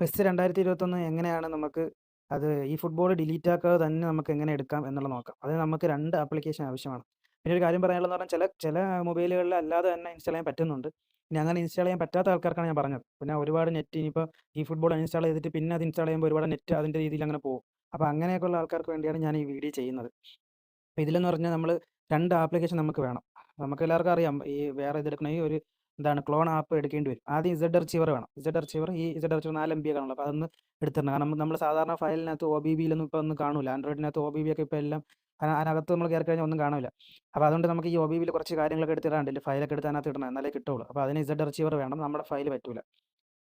PES 2021 എങ്ങനെയാണ് നമുക്ക് അത് ഈ ഫുട്ബോൾ ഡിലീറ്റ് ആക്കാതെ തന്നെ നമുക്ക് എങ്ങനെ എടുക്കാം എന്നുള്ളത് നോക്കാം. അതിന് നമുക്ക് 2 ആപ്ലിക്കേഷൻ ആവശ്യമാണ്. പിന്നെ ഒരു കാര്യം പറയാനുള്ളതെന്ന് പറഞ്ഞാൽ ചില മൊബൈലുകളിൽ അല്ലാതെ തന്നെ ഇൻസ്റ്റാൾ ചെയ്യാൻ പറ്റുന്നുണ്ട്. ഇനി അങ്ങനെ ഇൻസ്റ്റാൾ ചെയ്യാൻ പറ്റാത്ത ആൾക്കാർക്കാണ് ഞാൻ പറഞ്ഞത്. പിന്നെ ഒരുപാട് നെറ്റ് ഇനിയിപ്പോൾ ഈ ഫുട്ബോൾ അൺഇൻസ്റ്റാൾ ചെയ്തിട്ട് പിന്നെ അത് ഇൻസ്റ്റാൾ ചെയ്യുമ്പോൾ ഒരുപാട് നെറ്റ് അതിൻ്റെ രീതിയിൽ അങ്ങനെ പോകും. അപ്പോൾ അങ്ങനെയൊക്കെയുള്ള ആൾക്കാർക്ക് വേണ്ടിയാണ് ഞാൻ ഈ വീഡിയോ ചെയ്യുന്നത്. അപ്പോൾ ഇതിലെന്ന് പറഞ്ഞാൽ നമ്മൾ 2 ആപ്ലിക്കേഷൻ നമുക്ക് വേണം. നമുക്കെല്ലാവർക്കും അറിയാം ഈ വേറെ ഇതെടുക്കണമെങ്കിൽ ഒരു എന്താണ് ക്ലോൺ ആപ്പ് എടുക്കേണ്ടി വരും. ആദ്യം ഇസഡ് അർച്ചീവർ വേണം. ഇസഡ് അർച്ചീവർ 4 MB കാണുള്ളൂ. അപ്പോൾ അതൊന്ന് എടുത്തിടണം. കാരണം നമ്മൾ സാധാരണ ഫയലിനകത്ത് ഒബിബിയിലൊന്നും ഇപ്പോൾ ഒന്നും കാണൂല. ആൻഡ്രോയിഡിനകത്ത് ഒബിബിയൊക്കെ ഇപ്പോൾ എല്ലാം അതിനകത്ത് നമ്മൾ കയറി കഴിഞ്ഞാൽ ഒന്നും കാണില്ല. അപ്പോൾ അതുകൊണ്ട് നമുക്ക് ഈ ഒബിബിയിൽ കുറച്ച് കാര്യങ്ങളൊക്കെ എടുത്തിടാണ്ട് ഫയലൊക്കെ എടുത്ത് അതിനകത്ത് ഇടണം, എന്നാലേ കിട്ടുള്ളൂ. അപ്പോൾ അതിന് ഇസഡ് അർച്ചീവർ വേണം. നമ്മുടെ ഫയൽ പറ്റൂല.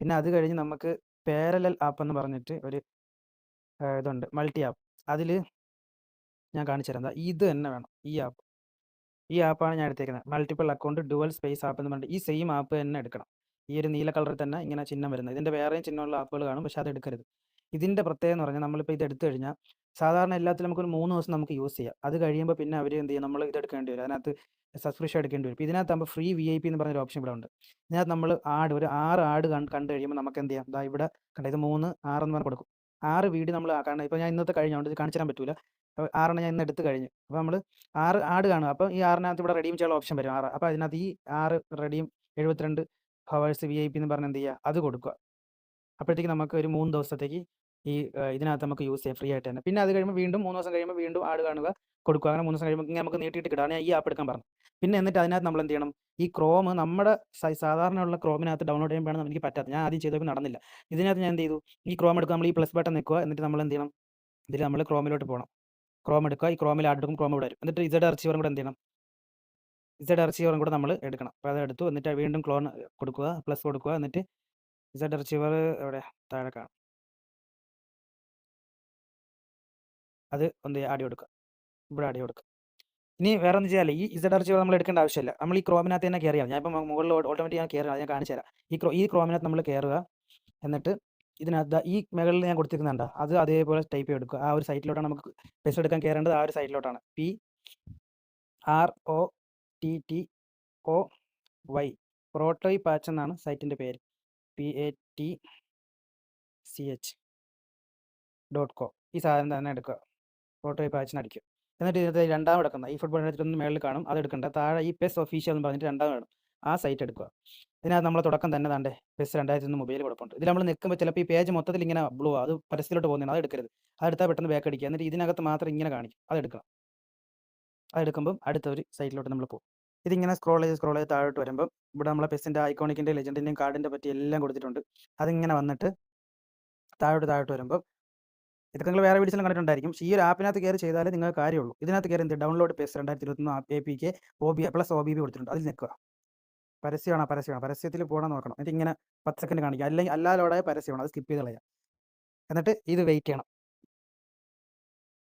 പിന്നെ അത് കഴിഞ്ഞ് നമുക്ക് പാരലൽ ആപ്പ് എന്ന് പറഞ്ഞിട്ട് ഒരു ഇതുണ്ട്, മൾട്ടി ആപ്പ്. അതിൽ ഞാൻ കാണിച്ചു തരാം. ഇത് തന്നെ വേണം, ഈ ആപ്പ്. ഈ ആപ്പാണ് ഞാൻ എടുത്തേക്കുന്നത്. Multiple account dual space app എന്ന് പറഞ്ഞിട്ട് ഈ സെയിം ആപ്പ് തന്നെ എടുക്കണം. ഈ ഒരു നീല കളറിൽ തന്നെ ഇങ്ങനെ ചിഹ്നം വരുന്നത്. ഇതിൻ്റെ വേറെയും ചിഹ്നമുള്ള ആപ്പുകൾ കാണും, പക്ഷേ അത് എടുക്കരുത്. ഇതിൻ്റെ പ്രത്യേകത എന്ന് പറഞ്ഞാൽ നമ്മളിപ്പോൾ ഇത് എടുത്തു കഴിഞ്ഞാൽ സാധാരണ എല്ലാത്തിലും നമുക്കൊരു 3 ദിവസം നമുക്ക് യൂസ് ചെയ്യാം. അത് കഴിയുമ്പോൾ പിന്നെ അവർ എന്ത് ചെയ്യും, നമ്മൾ ഇത് എടുക്കേണ്ടി വരും. അതിനകത്ത് സബ്സ്ക്രിപ്ഷൻ എടുക്കേണ്ടി വരും. ഇപ്പോൾ ഇതിനകത്താകുമ്പോൾ ഫ്രീ VIP എന്ന് പറഞ്ഞൊരു ഓപ്ഷൻ ഇവിടെ ഉണ്ട്. ഇതിനകത്ത് നമ്മൾ ഒരു 6 ആഡ് കണ്ടു കഴിയുമ്പോൾ നമുക്ക് എന്ത് ചെയ്യാം, ദാ ഇവിടെ കണ്ട ഇത് 3, 6 എന്ന് പറഞ്ഞ് കൊടുക്കും. 6 വീഡിയോ നമ്മൾ കാണണം. ഇപ്പോൾ ഞാൻ ഇന്നത്തെ കഴിഞ്ഞുകൊണ്ട് ഇത് കാണിച്ചു തരാൻ പറ്റില്ല. 6 ഞാൻ ഇന്ന് എടുത്ത് കഴിഞ്ഞു. അപ്പോൾ നമ്മൾ 6 ആഡ് കാണുക. അപ്പോൾ ഈ 6-നകത്ത് ഇവിടെ റെഡീം ചെയ്യാനുള്ള ഓപ്ഷൻ വരും 6. അപ്പോൾ അതിനകത്ത് ഈ 6 റെഡീം 72 ഹവേഴ്സ് VIP എന്ന് പറഞ്ഞ് എന്ത് ചെയ്യുക, അത് കൊടുക്കുക. അപ്പോഴത്തേക്ക് നമുക്ക് ഒരു 3 ദിവസത്തേക്ക് ഈ ഇതിനകത്ത് നമുക്ക് യൂസ് ചെയ്യാം ഫ്രീ ആയിട്ട് തന്നെ. പിന്നെ അത് കഴിയുമ്പോൾ വീണ്ടും 3 ദിവസം കഴിയുമ്പോൾ വീണ്ടും ആഡ് കാണുക, കൊടുക്കുക. അങ്ങനെ 3 ദിവസം കഴിയുമ്പോൾ ഇങ്ങനെ നമുക്ക് നീട്ടിയിട്ട് കിട്ടുക. ഞാൻ ഈ ആപ്പ് എടുക്കാൻ പറഞ്ഞു. പിന്നെ എന്നിട്ട് അതിനകത്ത് നമ്മൾ എന്ത് ചെയ്യണം, ഈ ക്രോം നമ്മുടെ സാധാരണയുള്ള ക്രോമിനകത്ത് ഡൗൺലോഡ് ചെയ്യുമ്പോഴാണ് എനിക്ക് പറ്റാത്തത്. ഞാൻ ആദ്യം ചെയ്തപ്പോൾ നടന്നില്ല. ഇതിനകത്ത് ഞാൻ എന്ത് ചെയ്തു, ഈ ക്രോം എടുക്കുക, നമ്മൾ ഈ പ്ലസ് ബട്ടൺ നിൽക്കുക, എന്നിട്ട് നമ്മൾ എന്ത് ചെയ്യണം, ഇതിൽ നമ്മൾ ക്രോമിലോട്ട് പോകണം. ക്രോം എടുക്കുക, ഈ ക്രോമിൽ ആഡ് എടുക്കും, ക്രോം ഇവിടെ വരും. എന്നിട്ട് ഇസഡ് അർച്ചീവറും കൂടെ എന്ത് ചെയ്യണം, ഇസഡ് അർച്ചീവറും കൂടെ നമ്മൾ എടുക്കണം. അപ്പോൾ അത് എടുത്തു. എന്നിട്ട് വീണ്ടും ക്ലോൺ കൊടുക്കുക, പ്ലസ് കൊടുക്കുക. എന്നിട്ട് ഇസഡ് അർച്ചീവർ എവിടെ, താഴെ കാണും, അത് ഒന്ന് ആഡ് കൊടുക്കുക, ഇവിടെ ആഡ് കൊടുക്കുക. ഇനി വേറെ ഒന്നും ചെയ്യാല്ല. ഈ ഇസഡ് അർച്ചീവർ നമ്മൾ എടുക്കേണ്ട ആവശ്യമില്ല. നമ്മൾ ഈ ക്രോമിനകത്ത് തന്നെ കയറിയാൽ, ഞാൻ ഇപ്പം മുകളിൽ ഓട്ടോമാറ്റിക് ഞാൻ കയറുക, ഞാൻ കാണിച്ചു തരാം. ഈ ക്രോമിനകത്ത് നമ്മൾ കയറുക. എന്നിട്ട് ഇതിനകത്ത് ഈ മുകളിൽ ഞാൻ കൊടുത്തിരിക്കുന്നുണ്ടോ, അത് അതേപോലെ ടൈപ്പ് ചെയ്തെടുക്കുക. ആ ഒരു സൈറ്റിലോട്ടാണ് നമുക്ക് പെസ് എടുക്കാൻ കയറേണ്ടത്. ആ ഒരു സൈറ്റിലോട്ടാണ് PROTTOY പ്രോട്ടോയ് പാച്ച് എന്നാണ് സൈറ്റിൻ്റെ പേര്. PATCH.com. ഈ സാധനം തന്നെ എടുക്കുക, പ്രോട്ടോയ് പാച്ചിന് അടിക്കുക. എന്നിട്ട് ഇതിനകത്ത് രണ്ടാമത് എടുക്കുന്ന ഈ ഫുട്ബോൾ എടുത്തിട്ടൊന്ന് മേളിൽ കാണും, അത് എടുക്കണ്ട. താഴെ ഈ PES ഒഫീഷ്യൽ എന്ന് പറഞ്ഞിട്ട് രണ്ടാമത് വേണം, ആ സൈറ്റ് എടുക്കുക. ഇതിനകത്ത് നമ്മളെ തുടക്കം തന്നെ താണ്ടേ PES 2001 മൊബൈൽ കുഴപ്പമുണ്ട്. ഇതിൽ നമ്മൾ നിൽക്കുമ്പോൾ ചിലപ്പോൾ ഈ പേജ് മൊത്തത്തിൽ ഇങ്ങനെ ബ്ലൂ, അത് പരസ്യത്തിലോട്ട് പോകുന്നതാണ്, അത് എടുക്കരുത്. അതെടുത്താൽ പെട്ടെന്ന് ബാക്ക് അടിക്കുക. എന്നിട്ട് ഇതിനകത്ത് മാത്രം ഇങ്ങനെ കാണിക്കും, അതെടുക്കണം. അതെടുക്കുമ്പം അടുത്ത ഒരു സൈറ്റിലോട്ട് നമ്മൾ പോകും. ഇതിങ്ങനെ സ്ക്രോൾ ചെയ്ത് താഴോട്ട് വരുമ്പം ഇവിടെ നമ്മളെ PESൻ്റെ ഐക്കോണിക്കിൻ്റെ ലെജൻഡിൻ്റെയും കാർഡിൻ്റെ പറ്റി എല്ലാം കൊടുത്തിട്ടുണ്ട്. അതിങ്ങനെ വന്നിട്ട് താഴോട്ട് വരുമ്പം ഇതൊക്കെ നിങ്ങൾ വേറെ വീഡിയോസിലും കണ്ടിട്ടുണ്ടായിരിക്കും. പക്ഷേ ഈ ഒരു ആപ്പിനകത്ത് കയറി ചെയ്താലേ നിങ്ങൾക്ക് കാര്യമുള്ളൂ. ഇതിനകത്ത് കയറി എന്ത് ഡൗൺലോഡ് PES 2021 APK OB+OBB കൊടുത്തിട്ടുണ്ട്. അതിൽ നിൽക്കുക. പരസ്യമാണ്, പരസ്യത്തിൽ പോകണം നോക്കണം. എന്നിട്ട് ഇങ്ങനെ 10 സെക്കൻഡ് കാണിക്കുക. അല്ലെങ്കിൽ അല്ലാതെ പരസ്യമാണ്, അത് സ്കിപ്പ് ചെയ്ത് കളയാം. എന്നിട്ട് ഇത് വെയിറ്റ് ചെയ്യണം.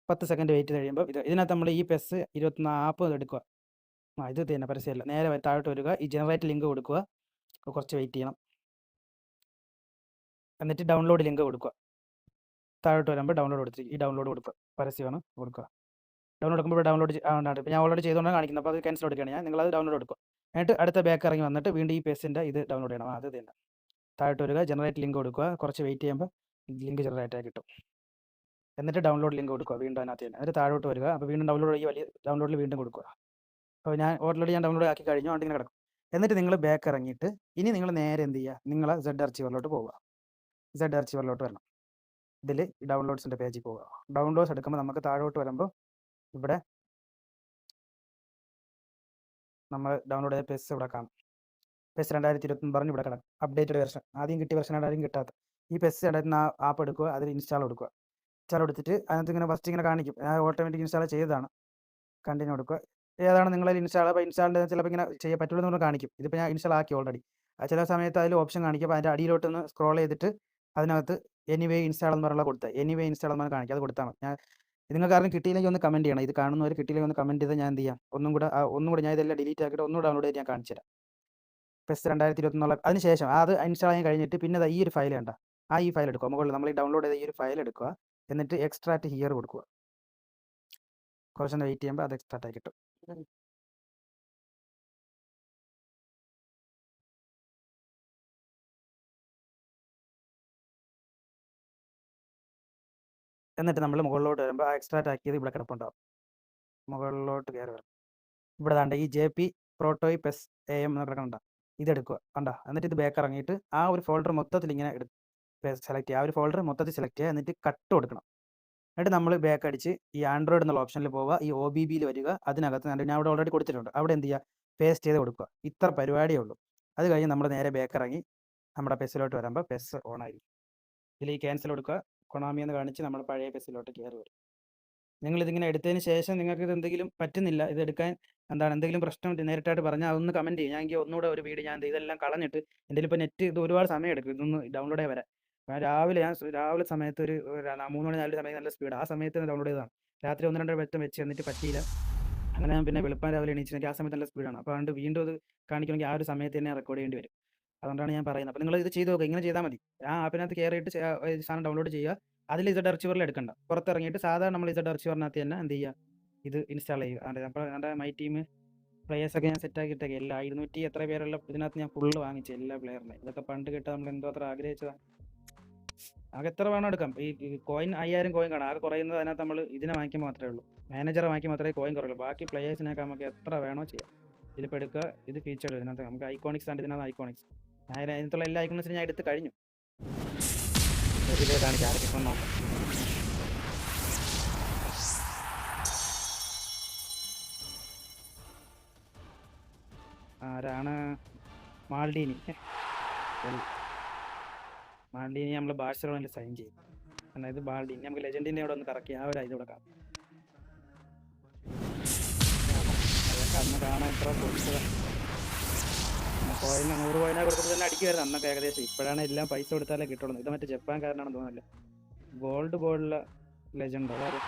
10 സെക്കൻഡ് വെയിറ്റ് ചെയ്ത് കഴിയുമ്പോൾ ഇതിനകത്ത് നമ്മൾ ഈ PES 21 ആപ്പ് എടുക്കുക. ഇത് തന്നെ പരസ്യമല്ല. നേരെ താഴോട്ട് വരിക, ഈ ജനറേറ്റ് ലിങ്ക് കൊടുക്കുക, കുറച്ച് വെയിറ്റ് ചെയ്യണം. എന്നിട്ട് ഡൗൺലോഡ് ലിങ്ക് കൊടുക്കുക. താഴോട്ട് വരുമ്പോൾ ഡൗൺലോഡ് കൊടുത്തിരിക്കും, ഈ ഡൗൺലോഡ് കൊടുക്കുക, പരസ്യമാണ് കൊടുക്കുക. ഡൗൺലോഡ് എടുക്കുമ്പോൾ ഡൗൺലോഡ് ഇപ്പോൾ ഞാൻ ഓൾറെഡി ചെയ്തുകൊണ്ടാണ് കാണിക്കുന്നത്. അപ്പോൾ അത് ക്യാൻസൽ കൊടുക്കുകയാണ് ഞാൻ. നിങ്ങളത് ഡൗൺലോഡ് എടുക്കുക. എന്നിട്ട് അടുത്ത ബാക്ക് ഇറങ്ങി വന്നിട്ട് വീണ്ടും ഈ PESൻ്റെ ഇത് ഡൗൺലോഡ് ചെയ്യണം. അത് തന്നെ താഴോട്ട് വരിക, ജനറേറ്റ് ലിങ്ക് കൊടുക്കുക, കുറച്ച് വെയിറ്റ് ചെയ്യുമ്പോൾ ലിങ്ക് ജനറേറ്റ് ആയി കിട്ടും. എന്നിട്ട് ഡൗൺലോഡ് ലിങ്ക് കൊടുക്കുക വീണ്ടും അതിനകത്ത് തന്നെ. എന്നിട്ട് താഴോട്ട് വരിക, അപ്പോൾ വീണ്ടും ഡൗൺലോഡ് ഈ വലിയ ഡൗൺലോഡിൽ വീണ്ടും കൊടുക്കുക. അപ്പോൾ ഞാൻ ഡൗൺലോഡ് ആക്കി കഴിഞ്ഞു, അതുകൊണ്ട് ഇങ്ങനെ കിടക്കും. എന്നിട്ട് നിങ്ങൾ ബാക്ക് ഇറങ്ങിയിട്ട് ഇനി നിങ്ങൾ നേരെ എന്ത് ചെയ്യുക, നിങ്ങൾ സെഡ് അർച്ചീവറിലോട്ട് പോവുക. സെഡ് അർച്ചീവറിലോട്ട് വരണം. ഇതിൽ ഡൗൺലോഡ്സിൻ്റെ പേജിൽ പോവുക. ഡൗൺലോഡ്സ് എടുക്കുമ്പോൾ നമുക്ക് താഴോട്ട് വരുമ്പോൾ ഇവിടെ നമ്മൾ ഡൗൺലോഡ് ചെയ്ത PES ഇവിടെ കാണും. PES 2021 പറഞ്ഞ് ഇവിടെ കിടക്കും. അപ്ഡേറ്റഡ് വെർഷൻ, ആദ്യം കിട്ടിയ വെർഷനാണ് ആരും കിട്ടാത്ത. ഈ PES 2021 ആപ്പ് എടുക്കുക, അതിൽ ഇൻസ്റ്റാൾ കൊടുക്കുക. ഇൻസ്റ്റാൾ കൊടുത്തിട്ട് അതിനകത്ത് ഇങ്ങനെ ഫസ്റ്റ് ഇങ്ങനെ കാണിക്കും, ഓട്ടോമാറ്റിക് ഇൻസ്റ്റാൾ ചെയ്തതാണ്. കണ്ടിന്യൂ കൊടുക്കുക. ഏതാണ് നിങ്ങളതിൽ ഇൻസ്റ്റാൾ, അപ്പോൾ ഇൻസ്റ്റാളിൻ്റെ ചിലപ്പോൾ ഇങ്ങനെ ചെയ്യാൻ പറ്റുള്ളൂ എന്ന് കാണിക്കും. ഇതിപ്പോൾ ഞാൻ ഇൻസ്റ്റാൾ ആക്കി ഓൾറെഡി. ചില സമയത്ത് അതിൽ ഓപ്ഷൻ കാണിക്കും. അപ്പോൾ അതിൻ്റെ അടിയിലോട്ടൊന്ന് സ്ക്രോൾ ചെയ്തിട്ട് അതിനകത്ത് എനിവേ ഇൻസ്റ്റാൾ എന്ന് പറഞ്ഞുള്ള കൊടുത്താൽ എനിവേ ഇൻസ്റ്റാൾ എന്ന് കാണിക്കും, അത് കൊടുത്താൽ മതി. ഞാൻ നിങ്ങൾക്ക് ആരും കിട്ടിയില്ലെങ്കിൽ ഒന്ന് കമൻറ്റ് ചെയ്യണം. ഇത് കാണുന്നവർ കിട്ടിയില്ലെങ്കിൽ ഒന്ന് കമൻറ്റ് ചെയ്താൽ ഞാൻ എന്ത് ചെയ്യാം, ഒന്നും കൂടെ ഞാൻ ഇതെല്ലാം ഡിലീറ്റ് ആക്കിയിട്ട് ഒന്നും ഡൗൺലോഡ് ചെയ്ത് ഞാൻ കാണിച്ചു തരാം. PES 2021 അതിന് ശേഷം അത് ഇൻസ്റ്റാൾ ചെയ്യാൻ കഴിഞ്ഞിട്ട് പിന്നെ ഈ ഒരു ഫയൽ കണ്ട, ഈ ഫയൽ എടുക്കുക. മുകളിൽ നമ്മൾ ഈ ഡൗൺലോഡ് ചെയ്ത ഈ ഒരു ഫയൽ എടുക്കുക. എന്നിട്ട് എക്സ്ട്രാക്റ്റ് ഹിയർ കൊടുക്കുക. കുറച്ചൊന്ന് വെയിറ്റ് ചെയ്യുമ്പോൾ അത് എക്സ്ട്രാക്റ്റ് ആയി കിട്ടും. എന്നിട്ട് നമ്മൾ മുകളിലോട്ട് വരുമ്പോൾ ആ എക്സ്ട്രാക്ട് ആക്കിയത് ഇവിടെ കിടപ്പുണ്ടാവും. മുകളിലോട്ട് കയറി വരും. ഇവിടെ ദാണ്ട ഈ JP പ്രോട്ടോയ് പെസ് AM എന്ന് കിടക്കുന്നുണ്ടാവും. ഇതെടുക്കുക കണ്ട. എന്നിട്ട് ഇത് ബാക്ക് ഇറങ്ങിയിട്ട് ആ ഒരു ഫോൾഡർ മൊത്തത്തിൽ ഇങ്ങനെ സെലക്ട് ചെയ്യുക. ആ ഒരു ഫോൾഡർ മൊത്തത്തിൽ സെലക്ട് ചെയ്യുക. എന്നിട്ട് കട്ട് കൊടുക്കണം. എന്നിട്ട് നമ്മൾ ബാക്ക് അടിച്ച് ഈ ആൻഡ്രോയിഡ് എന്നുള്ള ഓപ്ഷനിൽ പോവുക. ഈ OBBയിൽ വരിക. അതിനകത്ത് ഞാൻ അവിടെ ഓൾറെഡി കൊടുത്തിട്ടുണ്ട്. അവിടെ എന്ത് ചെയ്യുക, പേസ്റ്റ് ചെയ്ത് കൊടുക്കുക. ഇത്ര പരിപാടിയേ ഉള്ളൂ. അത് കഴിഞ്ഞ് നമ്മൾ നേരെ ബാക്ക് ഇറങ്ങി നമ്മുടെ പെസ്സിലോട്ട് വരുമ്പോൾ പെസ് ഓൺ ആയിരിക്കും. ഇതിൽ ഈ ക്യാൻസൽ കൊടുക്കുക, കൊണാമി എന്ന് കാണിച്ച് നമ്മൾ പഴയ പെസ്സിലോട്ട് കയറി വരും. നിങ്ങൾ ഇതിങ്ങനെ എടുത്തതിന് ശേഷം നിങ്ങൾക്ക് ഇത് എന്തെങ്കിലും പറ്റുന്നില്ല, ഇത് എടുക്കാൻ എന്തെങ്കിലും പ്രശ്നം നേരിട്ടായിട്ട് പറഞ്ഞാൽ അതൊന്ന് കമൻറ്റ് ചെയ്യും. ഞാൻ എനിക്ക് ഒന്നുകൂടെ ഒരു വീഡിയോ ഞാൻ ഇതെല്ലാം കളഞ്ഞിട്ട് എൻ്റെ ഇപ്പോൾ നെറ്റ് ഇത് ഒരുപാട് സമയം എടുക്കും ഇതൊന്ന് ഡൗൺലോഡ് ചെയ്യാൻ വരാൻ. ഞാൻ രാവിലെ സമയത്ത് ഒരു 3 മണി 4 സമയത്ത് നല്ല സ്പീഡ്, ആ സമയത്ത് ഡൗൺലോഡ് ചെയ്തതാണ്. രാത്രി 1-2 വട്ടം വെച്ച് എന്നിട്ട് പറ്റിയില്ല. അങ്ങനെ ഞാൻ പിന്നെ വെളുപ്പാൻ രാവിലെ എണീച്ചിട്ട് ആ സമയത്ത് നല്ല സ്പീഡാണ്. അപ്പോൾ അതുകൊണ്ട് വീണ്ടും അത് കാണിക്കണമെങ്കിൽ ആ ഒരു സമയത്ത് തന്നെ റെക്കോർഡ് ചെയ്യേണ്ടി വരും. അതുകൊണ്ടാണ് ഞാൻ പറയുന്നത്. അപ്പോൾ നിങ്ങൾ ഇത് ചെയ്ത് നോക്കുക, ഇങ്ങനെ ചെയ്താൽ മതി. ആ ആപ്പിനകത്ത് കയറിയിട്ട് സാധനം ഡൗൺലോഡ് ചെയ്യുക. അതിൽ ഇസഡ് അർച്ചിവറിൽ എടുക്കണ്ട, പുറത്തിറങ്ങിയിട്ട് സാധാരണ നമ്മൾ ഇസഡ് അർച്ചിവറിനകത്ത് തന്നെ എന്ത് ചെയ്യുക, ഇത് ഇൻസ്റ്റാൾ ചെയ്യുക. അപ്പോൾ എൻ്റെ മൈ ടീം പ്ലേയേഴ്സൊക്കെ ഞാൻ സെറ്റാക്കിയിട്ടൊക്കെ എല്ലാ 200 എത്ര പേരുള്ള ഇതിനകത്ത് ഞാൻ ഫുള്ള് വാങ്ങിച്ചു എല്ലാ പ്ലെയറിനെ. ഇതൊക്കെ പണ്ട് കിട്ടാൻ നമ്മൾ എന്തോ അത്ര ആഗ്രഹിച്ചതാണ്. ആകെ എത്ര വേണം എടുക്കാം. ഈ കോയിൻ 5000 കോയിൻ കാണാം. ആകെ കുറയുന്നത് അതിനകത്ത് നമ്മൾ ഇതിനെ വാങ്ങിക്കുമ്പോൾ മാത്രമേ ഉള്ളൂ, മാനേജറെ വാങ്ങിക്കുമ്പോൾ മാത്രമേ കോയിൻ കുറയുള്ളൂ. ബാക്കി പ്ലേയേഴ്സിനൊക്കെ നമുക്ക് എത്ര വേണോ ചെയ്യാം. ഇതിലിപ്പോൾ എടുക്കുക, ഇത് ഫീച്ചർ ഇതിനകത്ത് നമുക്ക് ഐക്കോണിക്സ് ആണ്. ഇതിനകത്ത് ഐക്കോണിക്സ് ഞാൻ അതിനകത്തുള്ള എല്ലാ ഐക്കോണിക്സിനും ഞാൻ എടുത്ത് കഴിഞ്ഞു. ഇതിലേ കാണിക്കാം, ആരൊക്കെ ഇപ്പം നോക്കാം. ആരാണ്? മാൾഡീനി. മാൾഡീനി നമ്മൾ ബാഴ്സലോണയിൽ സൈൻ ചെയ്യും. എന്നാൽ ഇത് ബാൾഡീനി നമുക്ക് ലെജൻഡിൻ്റെ അവിടെ ഒന്ന് കറക്കി ആ ഒരു ഇതിവിടെ കാണാം. അതൊക്കെ അന്ന് കാണാൻ എത്ര കൊടുത്തതാണ്. കോയിന് 100 കോയിനെ കൊടുത്തിട്ട് തന്നെ അടിക്കുമായിരുന്നു അന്നൊക്കെ ഏകദേശം. ഇപ്പോഴാണ് എല്ലാം പൈസ കൊടുത്താലേ കിട്ടുള്ളൂ. ഇത് മറ്റേ ജപ്പാൻകാരനാണെന്ന് തോന്നുന്നില്ല. ഗോൾഡ് ബോളിലെ ലെജൻഡ് അതായത്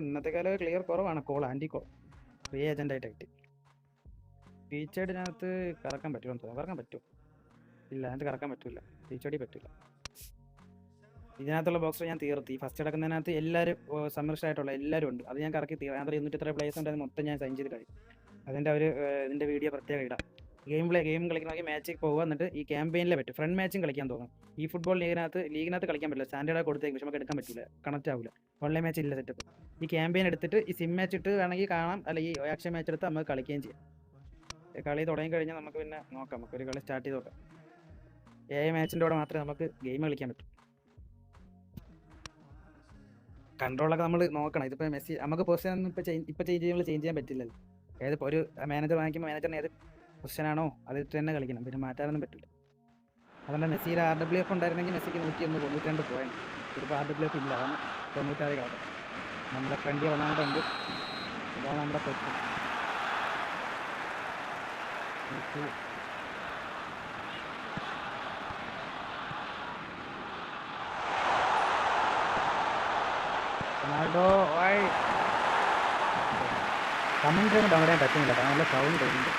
ഇന്നത്തെ കാലം ക്ലിയർ കുറവാണ്. ആൻറ്റി കോൾ ഫ്രീ ഏജൻ്റായിട്ട് കിട്ടി. ഫീച്ചേർഡിനകത്ത് കറക്കാൻ പറ്റുമോ എന്ന് തോന്നുന്നു. കറക്കാൻ പറ്റുമോ? ഇല്ല, അതിനകത്ത് കറക്കാൻ പറ്റില്ല. ഫീച്ചേർഡി പറ്റില്ല. ഇതിനകത്തുള്ള ബോക്സ് ഞാൻ തീർത്തി. ഫസ്റ്റ് കിടക്കുന്നതിനകത്ത് എല്ലാവരും സബ്മിർഷൻ ആയിട്ടുള്ള എല്ലാവരും ഉണ്ട്. അത് ഞാൻ കറക്കി തീർത്തി. അതിനകത്ത് 200 എത്ര പ്ലേയേഴ്സ് ഉണ്ട്, അത് മൊത്തം ഞാൻ സൈൻ ചെയ്ത് കഴിയും. അതിൻ്റെ ഇതിൻ്റെ വീഡിയോ പ്രത്യേകം ഇടാം. ഗെയിം കളിക്കണമെങ്കിൽ മാച്ചിൽ പോകുക. എന്നിട്ട് ഈ ക്യാമ്പയിനിലെ പറ്റും. ഫ്രണ്ട് മാച്ചും കളിക്കാൻ തോന്നും. ഈ ഫുട്ബോൾ ലീഗിനകത്ത് കളിക്കാൻ പറ്റില്ല. സ്റ്റാൻഡേർഡ് കൊടുത്തേക്കും, പക്ഷെ നമുക്ക് എടുക്കാൻ പറ്റില്ല, കണക്റ്റ് ആവില്ല. ഓൺലൈൻ മാച്ച് ഇല്ല സെറ്റപ്പ്. ഈ ക്യാമ്പയിൻ എടുത്തിട്ട് ഈ സിം മാച്ച് ഇട്ട് വേണമെങ്കിൽ കാണാം, അല്ലെങ്കിൽ ഈ ആക്ഷൻ മാച്ച് എടുത്ത് നമുക്ക് കളിക്കുകയും ചെയ്യാം. കളി തുടങ്ങി കഴിഞ്ഞാൽ നമുക്ക് പിന്നെ നോക്കാം, നമുക്കൊരു കളി സ്റ്റാർട്ട് ചെയ്ത് നോക്കാം. മാച്ചിൻ്റെ കൂടെ മാത്രമേ നമുക്ക് ഗെയിം കളിക്കാൻ പറ്റൂ. കൺട്രോളൊക്കെ നമ്മൾ നോക്കണം. ഇതിപ്പോൾ മെസ്സി നമുക്ക് പൊസിഷൻ ഇപ്പോൾ ചേഞ്ച് ചെയ്യാൻ പറ്റില്ലല്ലോ. ഏത് ഒരു മാനേജർ വാങ്ങിക്കുമ്പോൾ മാനേജറിന് ഏത് പൊസിഷനാണോ അത് ഇട്ട് തന്നെ കളിക്കണം, പിന്നെ മാറ്റാനൊന്നും പറ്റില്ല. അതുകൊണ്ട് മെസ്സിയുടെ RWF ഉണ്ടായിരുന്നെങ്കിൽ മെസ്സിക്ക് 192 പോയാണ്. ഇതിപ്പോൾ RWF ഇല്ല, അതാണ് 96 കളർ. നമ്മുടെ ഫ്രണ്ട് റൊണാൾഡോ ഉണ്ട്, ഇതാണ് നമ്മുടെ പെറ്റ്. റൊണാൾഡോ കമൻറ്റ് ഒന്നും ഡൗൺലോഡ് ചെയ്യാൻ പറ്റുന്നില്ല, കാരണം നല്ല സൗണ്ട് വരുന്നുണ്ട്.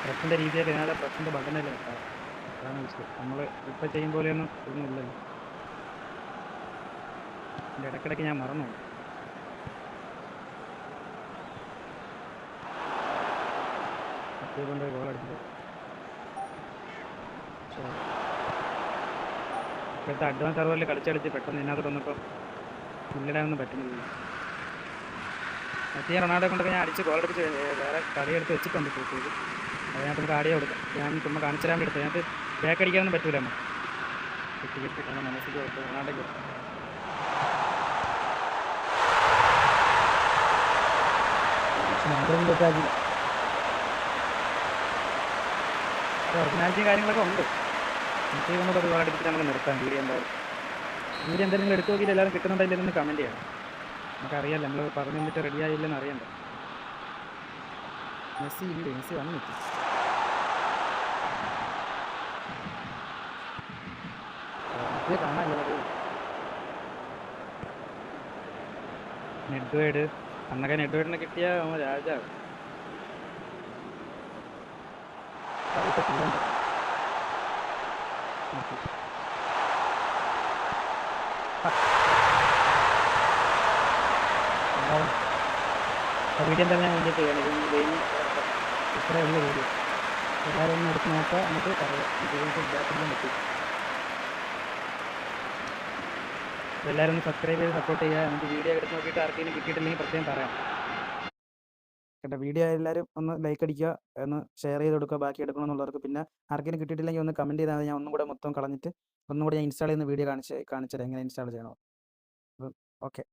പ്രസിൻ്റെ രീതിയിൽ ഇതിനാലെ പ്രസിൻ്റെ ബട്ടനല്ലേ കിട്ടാം, അതാണ് വിഷയം. നമ്മൾ ഇപ്പോൾ ചെയ്യും പോലെയൊന്നും ഒന്നുമില്ലല്ലോ. എൻ്റെ ഇടയ്ക്കിടയ്ക്ക് ഞാൻ മറന്നു. കൊണ്ട് ഗോൾ അടിച്ചത് ഇപ്പോഴത്തെ അഡ്വാൻസ് സർവറിൽ കളിച്ചടിച്ച് പെട്ടെന്ന് ഇതിനകത്ത് വന്നപ്പോൾ പുല്ലിടാനൊന്നും പറ്റുന്നില്ല. മെസ്സിയെ റൊണാൾഡോ കൊണ്ടൊക്കെ ഞാൻ അടിച്ച് ഗോൾ അടിച്ച് വേറെ കളിയെടുത്ത് വെച്ചിട്ടുണ്ട് ചെയ്ത്. അതിനകത്ത് നമുക്ക് ആടിയോ കൊടുക്കാം. ഞാൻ ചുമ്മാ കാണിച്ചു തരാൻ എടുത്തു. അതിനകത്ത് ബാക്ക് അടിക്കാനൊന്നും പറ്റൂല. കിട്ടി കാരണം മെസ്സിക്ക് കൊടുത്തു, റൊണാൾഡോയ്ക്ക് കൊടുത്തു. ഒറിജിനാലിറ്റിയും കാര്യങ്ങളൊക്കെ ഉണ്ട്. മെസ്സി കൊണ്ട് ഒരുപാട് എടുത്തിട്ട് നമുക്ക് നിർത്താം. വീഡിയോ എന്തായാലും നിങ്ങൾ എടുത്തു നോക്കിയിട്ട് എല്ലാവരും കിട്ടുന്നുണ്ടെങ്കിൽ കമൻറ്റ് ചെയ്യണം. നമുക്കറിയാമല്ലോ നമ്മൾ പറഞ്ഞു തന്നിട്ട് റെഡി ആയില്ലെന്ന് അറിയണ്ട. മെസ്സി വന്നിട്ട് കാണാമല്ലോ. നെഡ്വേഡ് അന്നൊക്കെ നെഡ്വേഡിനെ കിട്ടിയ രാജാവ്. വീഡിയോ എന്താ ഞാൻ വേണ്ടിയിട്ട് ഗെയിം ഇത്രയുള്ള വീഡിയോ എല്ലാവരും ഒന്ന് എടുത്ത് നോക്കാം. നമുക്ക് പറയാം ഗെയിം പറ്റും. അപ്പോൾ എല്ലാവരും ഒന്ന് സബ്സ്ക്രൈബ് ചെയ്ത് സപ്പോർട്ട് ചെയ്യുക. എന്നിട്ട് വീഡിയോ എടുത്ത് നോക്കിയിട്ട് ആർക്കെങ്കിലും കിട്ടിയിട്ടില്ലെങ്കിൽ പ്രത്യേകം പറയാം കേട്ടോ. വീഡിയോ എല്ലാവരും ഒന്ന് ലൈക്ക് അടിക്കുക, ഒന്ന് ഷെയർ ചെയ്ത് കൊടുക്കുക ബാക്കി എടുക്കണമെന്നുള്ളവർക്ക്. പിന്നെ ആർക്കെങ്കിലും കിട്ടിയിട്ടില്ലെങ്കിൽ ഒന്ന് കമൻറ്റ് ചെയ്താൽ മതി. ഞാൻ ഒന്നും കൂടെ മൊത്തം കളഞ്ഞിട്ട് ഒന്നും കൂടി ഞാൻ ഇൻസ്റ്റാൾ ചെയ്യുന്ന വീഡിയോ കാണിച്ചു തരാം എങ്ങനെ ഇൻസ്റ്റാൾ ചെയ്യണം. അപ്പോൾ ഓക്കെ.